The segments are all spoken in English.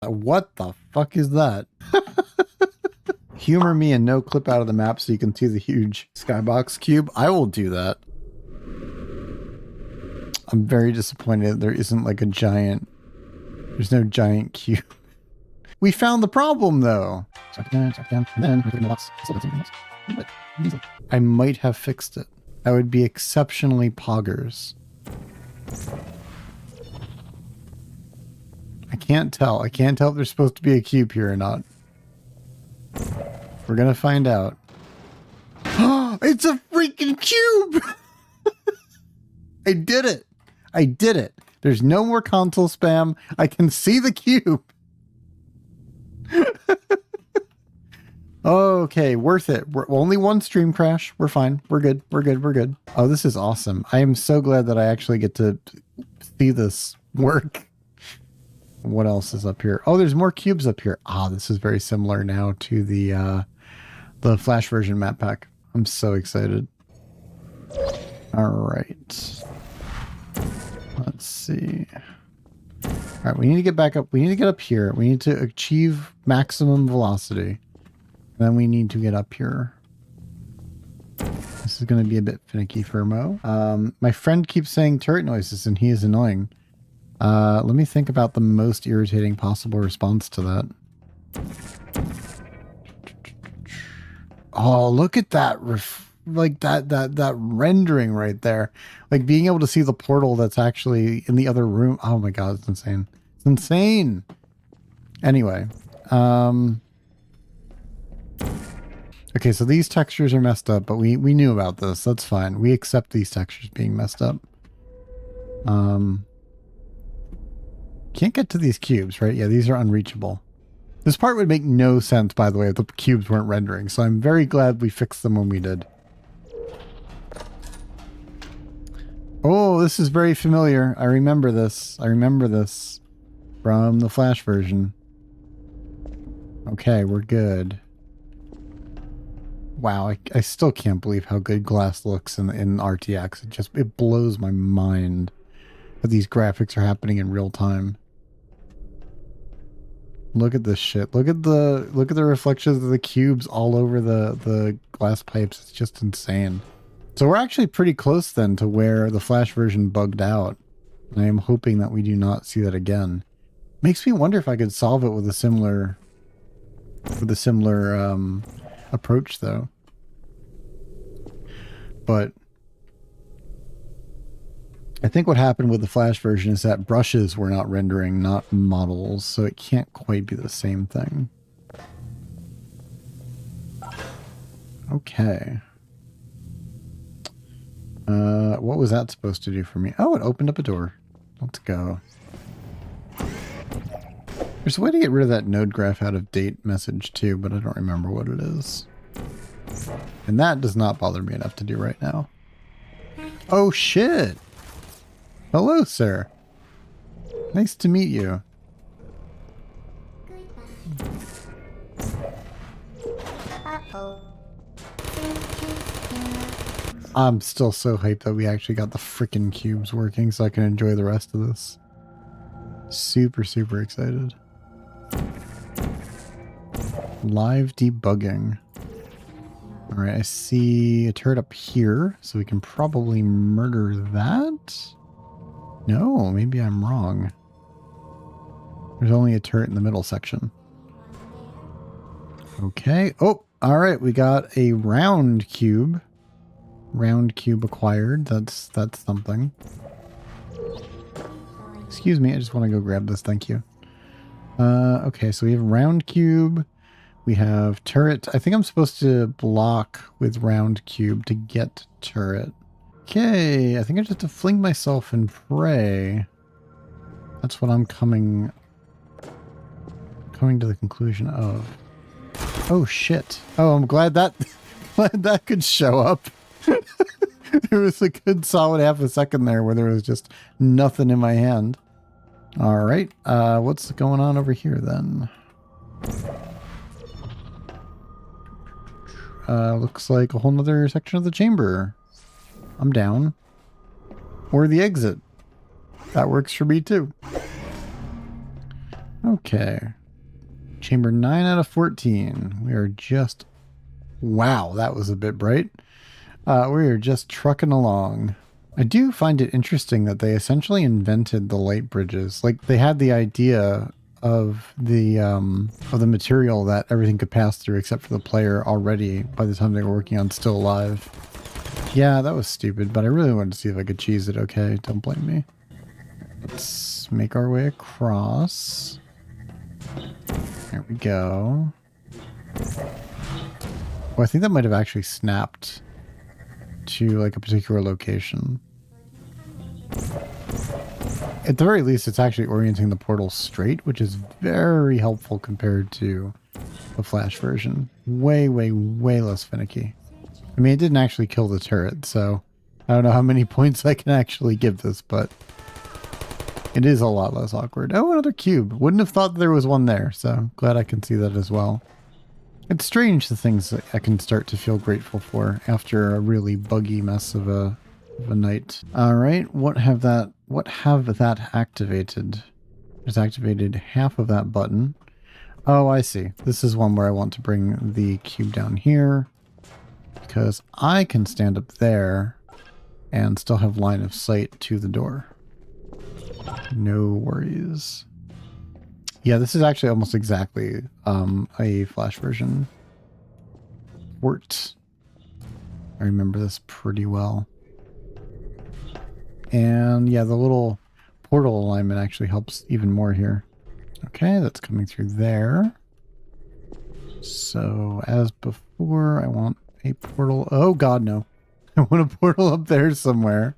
What the fuck is that? Humor me and no clip out of the map so you can see the huge skybox cube. I will do that. I'm very disappointed that there isn't like a giant... There's no giant cube. We found the problem though. I might have fixed it. That would be exceptionally poggers. I can't tell. I can't tell if there's supposed to be a cube here or not. We're gonna find out. It's a freaking cube! I did it! I did it! There's no more console spam. I can see the cube! Okay, worth it. We're only one stream crash. We're fine. We're good. We're good. We're good. Oh, this is awesome. I am so glad that I actually get to see this work. What else is up here? Oh, there's more cubes up here. Ah, this is very similar now to the Flash version map pack. I'm so excited. All right. Let's see. All right, we need to get back up. We need to get up here. We need to achieve maximum velocity. Then we need to get up here. This is going to be a bit finicky for Mo. My friend keeps saying turret noises, and he is annoying. Let me think about the most irritating possible response to that. Oh, look at that! Like that rendering right there. Like being able to see the portal that's actually in the other room. Oh my god, it's insane! It's insane. Anyway, okay, so these textures are messed up, but we knew about this. That's fine. We accept these textures being messed up. Can't get to these cubes, right? Yeah, these are unreachable. This part would make no sense, by the way, if the cubes weren't rendering, so I'm very glad we fixed them when we did. Oh, this is very familiar. I remember this. I remember this from the Flash version. Okay, we're good. Wow, I still can't believe how good glass looks in RTX. It blows my mind that these graphics are happening in real time. Look at this shit. Look at the reflections of the cubes all over the glass pipes. It's just insane. So we're actually pretty close then to where the Flash version bugged out. And I am hoping that we do not see that again. Makes me wonder if I could solve it with a similar approach though. But I think what happened with the Flash version is that brushes were not rendering, not models, so it can't quite be the same thing. Okay. What was that supposed to do for me? Oh, it opened up a door. Let's go. There's a way to get rid of that node graph out of date message too, but I don't remember what it is. And that does not bother me enough to do right now. Oh shit! Hello, sir. Nice to meet you. I'm still so hyped that we actually got the frickin' cubes working so I can enjoy the rest of this. Super, super excited. Live debugging. Alright, I see a turret up here, so we can probably murder that? No, maybe I'm wrong. There's only a turret in the middle section. Okay. Oh, alright, we got a round cube. Round cube acquired. That's something. Excuse me, I just want to go grab this, thank you. Okay, so we have round cube. We have turret. I think I'm supposed to block with round cube to get turret. Okay, I think I just have to fling myself and pray. That's what I'm coming to the conclusion of. Oh shit. Oh, I'm glad that could show up. There was a good solid half a second there where there was just nothing in my hand. All right, what's going on over here then? Looks like a whole nother section of the chamber. I'm down. Or the exit. That works for me too. Okay. Chamber 9 out of 14. We are just... Wow, that was a bit bright. We are just trucking along. I do find it interesting that they essentially invented the light bridges. Like, they had the idea of the material that everything could pass through except for the player already by the time they were working on Still Alive. Yeah, that was stupid, but I really wanted to see if I could cheese it. Okay, don't blame me. Let's make our way across. There we go. Well, I think that might have actually snapped to like a particular location. At the very least, it's actually orienting the portal straight, which is very helpful compared to the Flash version. Way, way, way less finicky. I mean, it didn't actually kill the turret, so I don't know how many points I can actually give this, but it is a lot less awkward. Oh, another cube. Wouldn't have thought there was one there, so glad I can see that as well. It's strange the things that I can start to feel grateful for after a really buggy mess of a night. All right, what have that activated? It's activated half of that button. Oh, I see. This is one where I want to bring the cube down here because I can stand up there and still have line of sight to the door. No worries. Yeah, this is actually almost exactly a Flash version port. I remember this pretty well. And yeah, the little portal alignment actually helps even more here. Okay, that's coming through there. So as before, I want a portal. Oh god, no. I want a portal up there somewhere.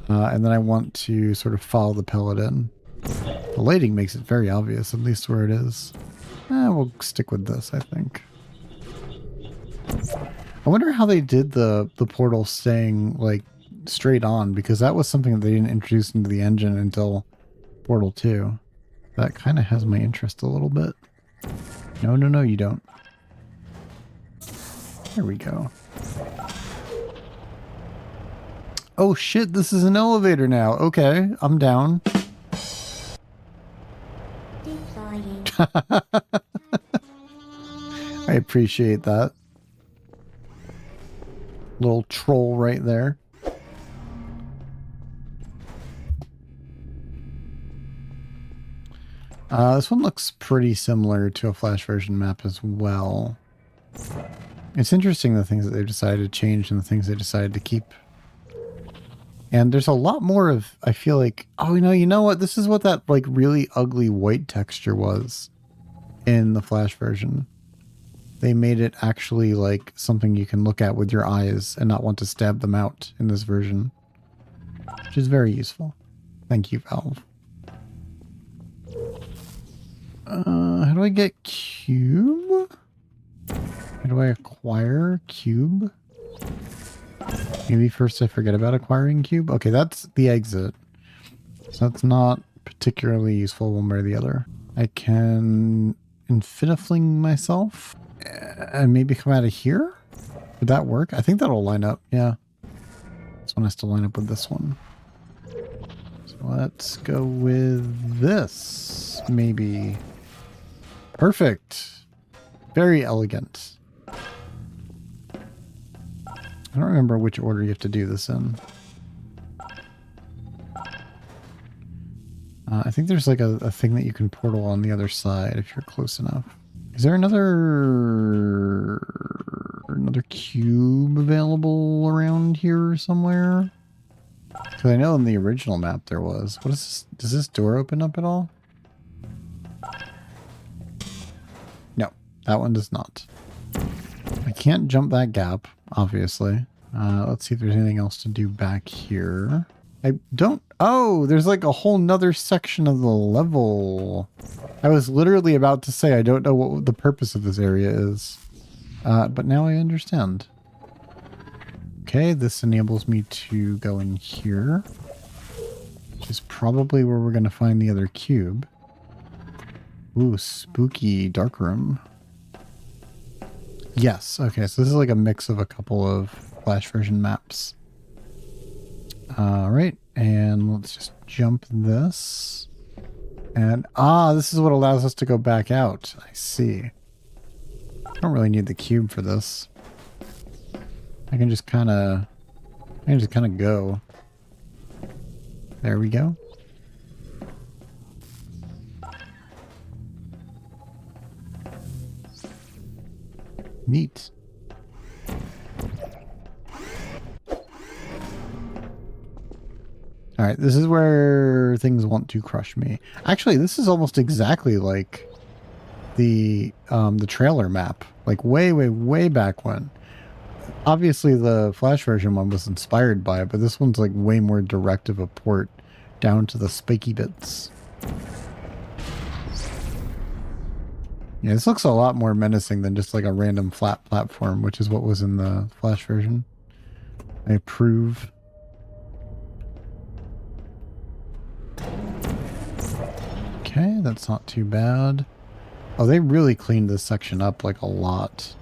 And then I want to sort of follow the pellet in. The lighting makes it very obvious, at least where it is. We'll stick with this, I think. I wonder how they did the portal staying like straight on, because that was something that they didn't introduce into the engine until Portal 2. That kind of has my interest a little bit. No, no, no, you don't. There we go. Oh shit, this is an elevator now. Okay, I'm down. I appreciate that. Little troll right there. This one looks pretty similar to a Flash version map as well. It's interesting the things that they've decided to change and the things they decided to keep. And there's a lot more of, I feel like, oh, you know what? This is what that like really ugly white texture was in the Flash version. They made it actually like something you can look at with your eyes and not want to stab them out in this version, which is very useful. Thank you, Valve. How do I get cube? How do I acquire cube? Maybe first I forget about acquiring cube. Okay, that's the exit. So that's not particularly useful one way or the other. I can infinifling myself and maybe come out of here? Would that work? I think that'll line up. Yeah. This one has to line up with this one. So let's go with this. Maybe. Perfect. Very elegant. I don't remember which order you have to do this in. I think there's like a thing that you can portal on the other side if you're close enough. Is there another cube available around here somewhere? Because I know in the original map there was. What is this? Does this door open up at all? No, that one does not. I can't jump that gap, obviously. Let's see if there's anything else to do back here. I don't... Oh, there's like a whole nother section of the level. I was literally about to say I don't know what the purpose of this area is. But now I understand. Okay, this enables me to go in here. Which is probably where we're going to find the other cube. Ooh, spooky dark room. Yes, okay, so this is like a mix of a couple of Flash version maps. Alright, and let's just jump this. And, this is what allows us to go back out. I see. I don't really need the cube for this. I can just kind of go. There we go. Neat. All right, this is where things want to crush me. Actually, this is almost exactly like the trailer map, like way back when. Obviously, the Flash version one was inspired by it, but this one's like way more direct of a port down to the spiky bits. Yeah, this looks a lot more menacing than just like a random flat platform, which is what was in the Flash version. I approve. Okay, that's not too bad. Oh, they really cleaned this section up like a lot.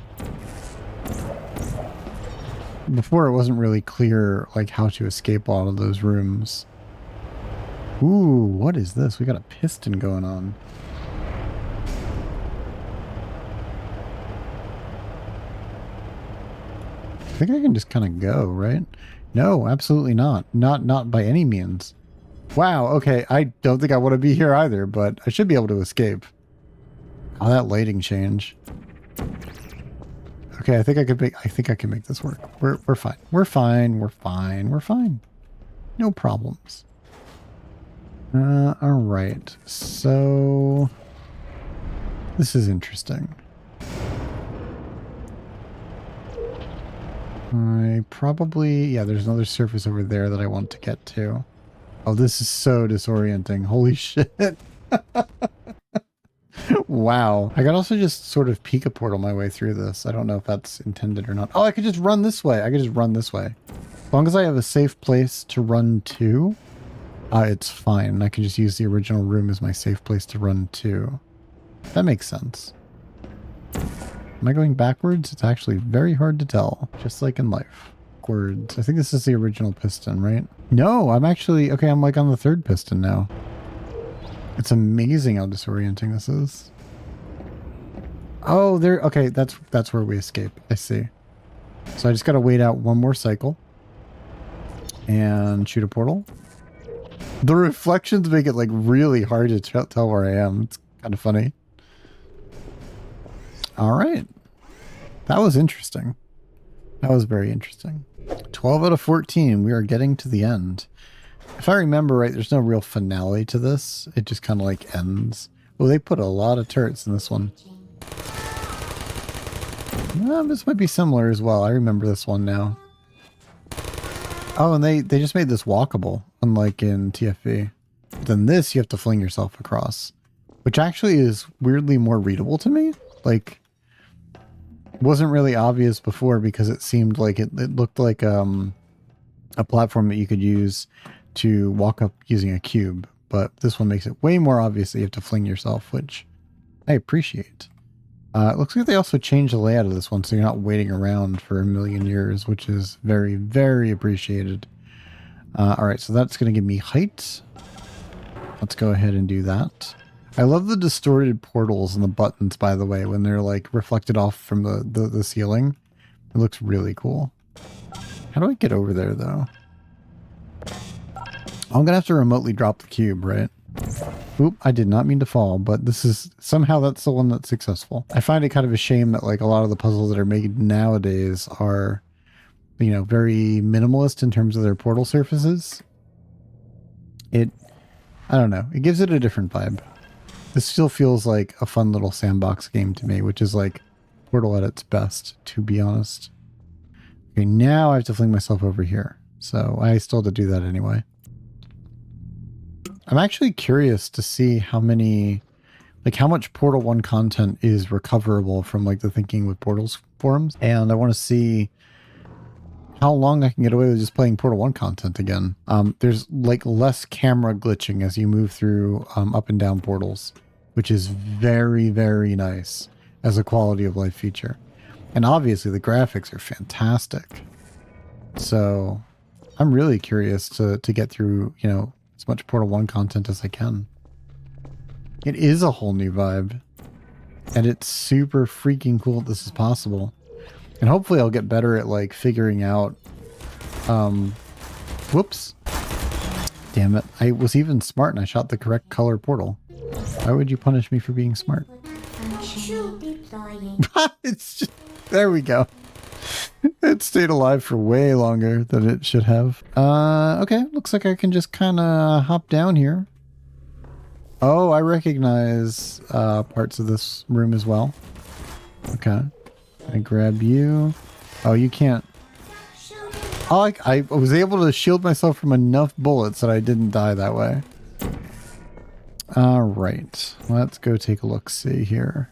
Before it wasn't really clear like how to escape all of those rooms. Ooh, what is this? We got a piston going on. I think I can just kind of go, right? No, absolutely not. Not by any means. Wow, okay, I don't think I want to be here either, but I should be able to escape. Oh, that lighting change. Okay, I think I can make this work. We're fine. We're fine. We're fine. We're fine. No problems. All right. So this is interesting. I probably, yeah, there's another surface over there that I want to get to. Oh, this is so disorienting. Holy shit. Wow. I could also just sort of peek a portal my way through this. I don't know if that's intended or not. Oh, I could just run this way. I could just run this way. As long as I have a safe place to run to, it's fine. I can just use the original room as my safe place to run to. That makes sense. Am I going backwards? It's actually very hard to tell, just like in life. Backwards. I think this is the original piston, right? No, I'm actually, okay, I'm like on the third piston now. It's amazing how disorienting this is. Oh, there, okay, that's where we escape. I see. So I just gotta wait out one more cycle. And shoot a portal. The reflections make it like really hard to tell where I am. It's kind of funny. All right. That was interesting. That was very interesting. 12 out of 14. We are getting to the end. If I remember right, there's no real finale to this. It just kind of like ends. Oh, they put a lot of turrets in this one. This might be similar as well. I remember this one now. Oh, and they just made this walkable, unlike in TFV. But then this, you have to fling yourself across, which actually is weirdly more readable to me. Like, wasn't really obvious before because it seemed like it looked like a platform that you could use to walk up using a cube. But this one makes it way more obvious that you have to fling yourself, which I appreciate. It looks like they also changed the layout of this one, so you're not waiting around for a million years, which is very, very appreciated. All right, so that's going to give me height. Let's go ahead and do that. I love the distorted portals and the buttons, by the way, when they're like reflected off from the ceiling. It looks really cool. How do I get over there, though? I'm going to have to remotely drop the cube, right? Oop, I did not mean to fall, but this is somehow that's the one that's successful. I find it kind of a shame that like a lot of the puzzles that are made nowadays are, you know, very minimalist in terms of their portal surfaces. I don't know, it gives it a different vibe. This still feels like a fun little sandbox game to me, which is like Portal at its best, to be honest. Okay, now I have to fling myself over here. So I still have to do that anyway. I'm actually curious to see how many, like how much Portal 1 content is recoverable from like the Thinking with Portals forums. And I want to see how long I can get away with just playing Portal 1 content again. There's like less camera glitching as you move through up and down portals, which is very, very nice as a quality of life feature. And obviously the graphics are fantastic. So I'm really curious to get through, you know, as much Portal 1 content as I can. It is a whole new vibe. And it's super freaking cool that this is possible. And hopefully I'll get better at like figuring out, whoops. Damn it. I was even smart and I shot the correct color portal. Why would you punish me for being smart? It's just, there we go. It stayed alive for way longer than it should have. Okay. Looks like I can just kind of hop down here. Oh, I recognize parts of this room as well. Okay. I grab you. Oh, you can't. Oh, I was able to shield myself from enough bullets that I didn't die that way. All right. Let's go take a look-see here.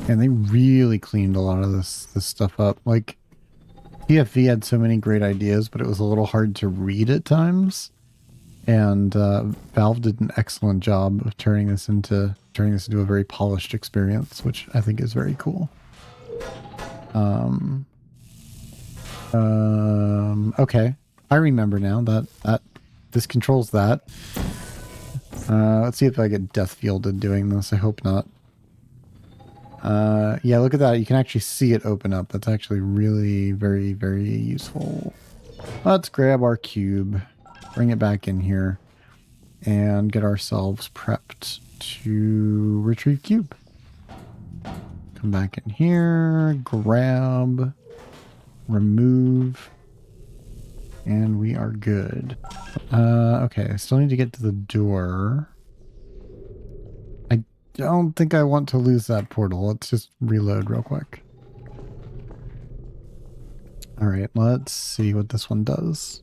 And they really cleaned a lot of this stuff up. Like, TFV had so many great ideas, but it was a little hard to read at times. And Valve did an excellent job of turning this into a very polished experience, which I think is very cool. Okay, I remember now that this controls that. Let's see if I get death fielded doing this. I hope not. Yeah, look at that. You can actually see it open up. That's actually really very, very useful. Let's grab our cube. Bring it back in here and get ourselves prepped to retrieve cube. Come back in here, grab, remove, and we are good. Okay, I still need to get to the door. I don't think I want to lose that portal. Let's just reload real quick. All right, let's see what this one does.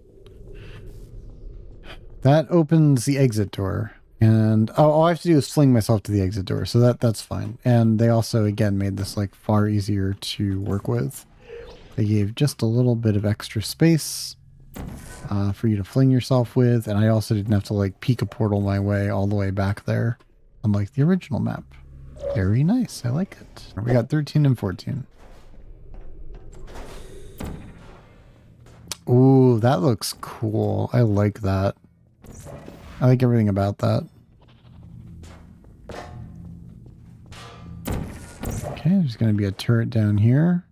That opens the exit door, and all I have to do is fling myself to the exit door, so that's fine. And they also, again, made this like far easier to work with. They gave just a little bit of extra space for you to fling yourself with, and I also didn't have to like peek a portal my way all the way back there, unlike the original map. Very nice. I like it. We got 13 and 14. Ooh, that looks cool. I like that. I like everything about that. Okay, there's going to be a turret down here.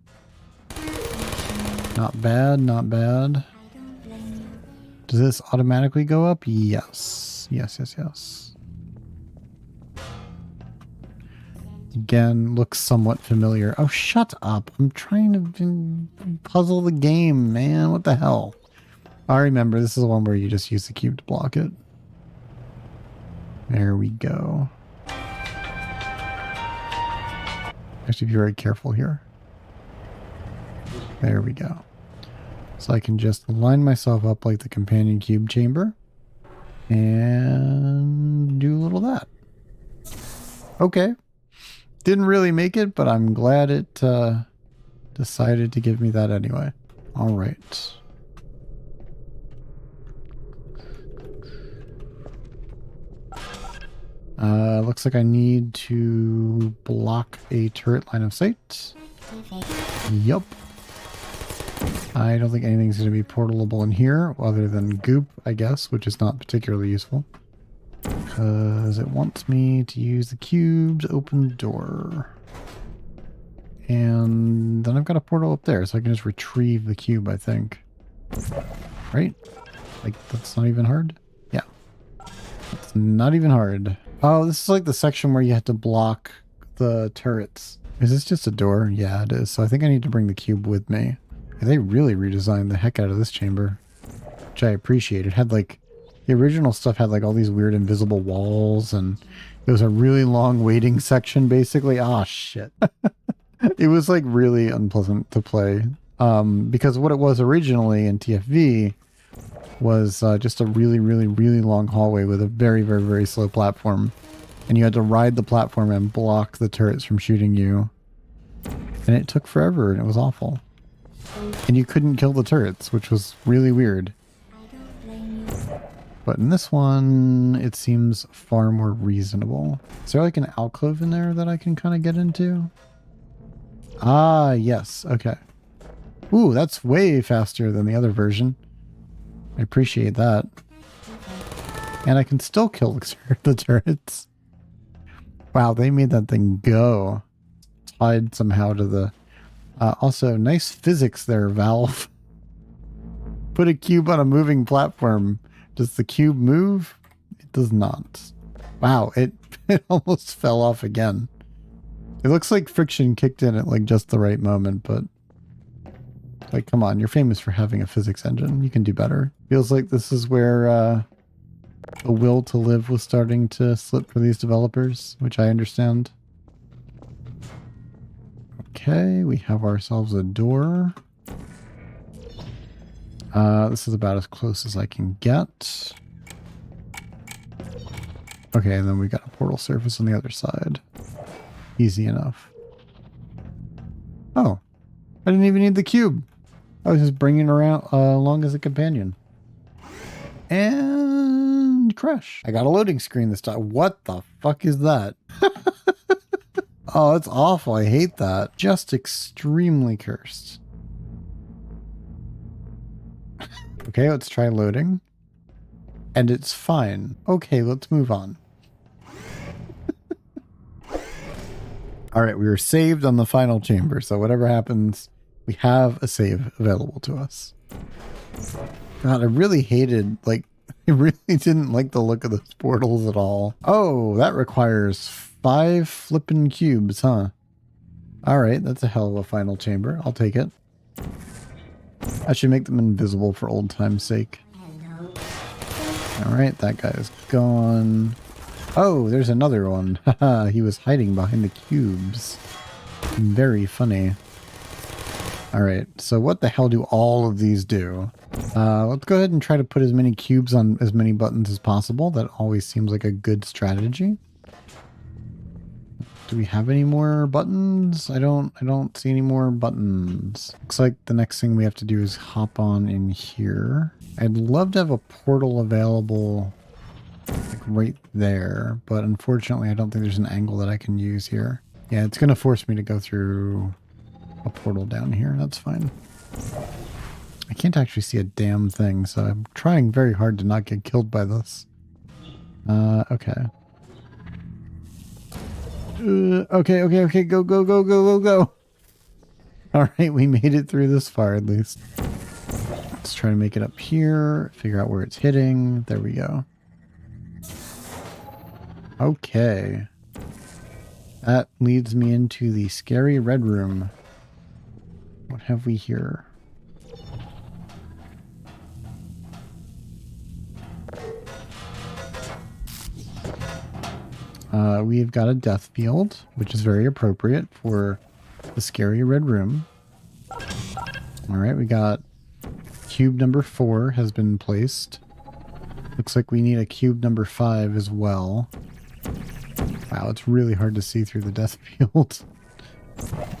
Not bad, not bad. Does this automatically go up? Yes. Yes, yes, yes. Again, looks somewhat familiar. Oh, shut up. I'm trying to puzzle the game, man. What the hell? I remember, this is the one where you just use the cube to block it. There we go. Actually, be very careful here. There we go. So I can just line myself up like the companion cube chamber and do a little of that. Okay. Didn't really make it, but I'm glad it decided to give me that anyway. All right. Looks like I need to block a turret line of sight. Yup. I don't think anything's going to be portalable in here other than goop, I guess, which is not particularly useful. Because it wants me to use the cube to open the door. And then I've got a portal up there, so I can just retrieve the cube, I think. Right? Like, that's not even hard? Yeah. It's not even hard. Oh, this is like the section where you have to block the turrets. Is this just a door? Yeah, it is. So I think I need to bring the cube with me. And they really redesigned the heck out of this chamber, which I appreciate. It had like, the original stuff had like all these weird invisible walls, and it was a really long waiting section basically. Ah, shit. It was like really unpleasant to play. Because what it was originally in TFV was just a really, really, really long hallway with a very, very, very slow platform. And you had to ride the platform and block the turrets from shooting you. And it took forever, and it was awful. And you couldn't kill the turrets, which was really weird. But in this one, it seems far more reasonable. Is there like an alcove in there that I can kind of get into? Ah, yes. Okay. Ooh, that's way faster than the other version. I appreciate that. And I can still kill the turrets. Wow, they made that thing go. Tied somehow to the... also, nice physics there, Valve. Put a cube on a moving platform. Does the cube move? It does not. Wow, it almost fell off again. It looks like friction kicked in at like just the right moment, but like, come on, you're famous for having a physics engine. You can do better. Feels like this is where the will to live was starting to slip for these developers, which I understand. Okay, we have ourselves a door. This is about as close as I can get. Okay, and then we got a portal surface on the other side. Easy enough. Oh, I didn't even need the cube. I was just bringing it around along as a companion. And crash. I got a loading screen this time. What the fuck is that? Oh, it's awful. I hate that. Just extremely cursed. Okay, let's try loading. And it's fine. Okay, let's move on. Alright, we were saved on the final chamber, so whatever happens, we have a save available to us. God, I really hated, like, I really didn't like the look of those portals at all. Oh, that requires 5 flippin' cubes, huh? Alright, that's a hell of a final chamber. I'll take it. I should make them invisible for old time's sake. Alright, that guy is gone. Oh, there's another one. Haha, he was hiding behind the cubes. Very funny. Alright, so what the hell do all of these do? Let's go ahead and try to put as many cubes on as many buttons as possible. That always seems like a good strategy. Do we have any more buttons? I don't see any more buttons. Looks like the next thing we have to do is hop on in here. I'd love to have a portal available like right there, but unfortunately I don't think there's an angle that I can use here. Yeah, it's gonna force me to go through a portal down here. That's fine. I can't actually see a damn thing, so I'm trying very hard to not get killed by this. Okay. Okay, go. Alright, we made it through this far at least. Let's try to make it up here, figure out where it's hitting. There we go. Okay. That leads me into the scary red room. What have we here? We've got a death field, which is very appropriate for the scary red room. Alright, we got cube number 4 has been placed. Looks like we need a cube number 5 as well. Wow, it's really hard to see through the death field.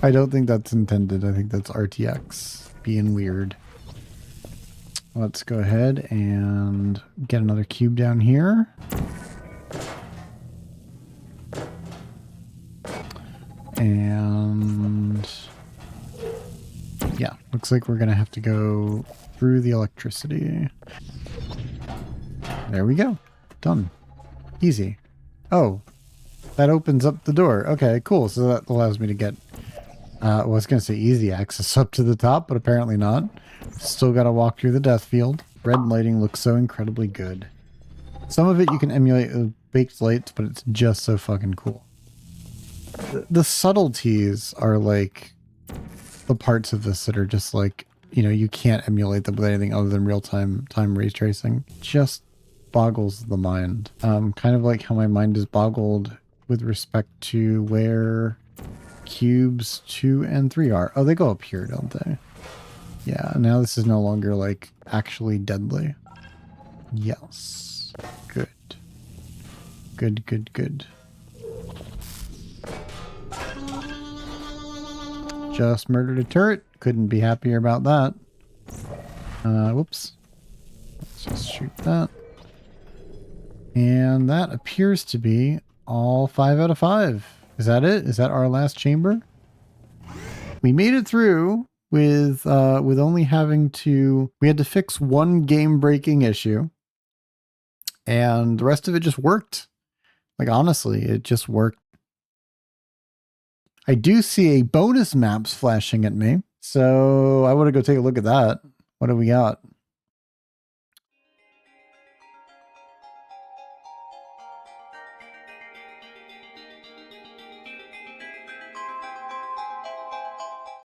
I don't think that's intended. I think that's RTX being weird. Let's go ahead and get another cube down here. And yeah, looks like we're gonna have to go through the electricity. There we go. Done. Easy. Oh, that opens up the door. Okay, cool. So that allows me to get, I was gonna say easy access up to the top, but apparently not. Still gotta walk through the death field. Red lighting looks so incredibly good. Some of it you can emulate with baked lights, but it's just so fucking cool. The subtleties are like the parts of this that are just like, you know, you can't emulate them with anything other than real-time ray tracing. Just boggles the mind. Kind of like how my mind is boggled with respect to where cubes 2 and 3 are. Oh, they go up here, don't they? Yeah, now this is no longer like actually deadly. Yes. Good. Good. Just murdered a turret. Couldn't be happier about that. Whoops. Let's just shoot that. And that appears to be all 5 out of 5. Is that it? Is that our last chamber? We made it through with only having to... We had to fix one game-breaking issue. And the rest of it just worked. Like, honestly, it just worked. I do see a bonus maps flashing at me. So I want to go take a look at that. What do we got?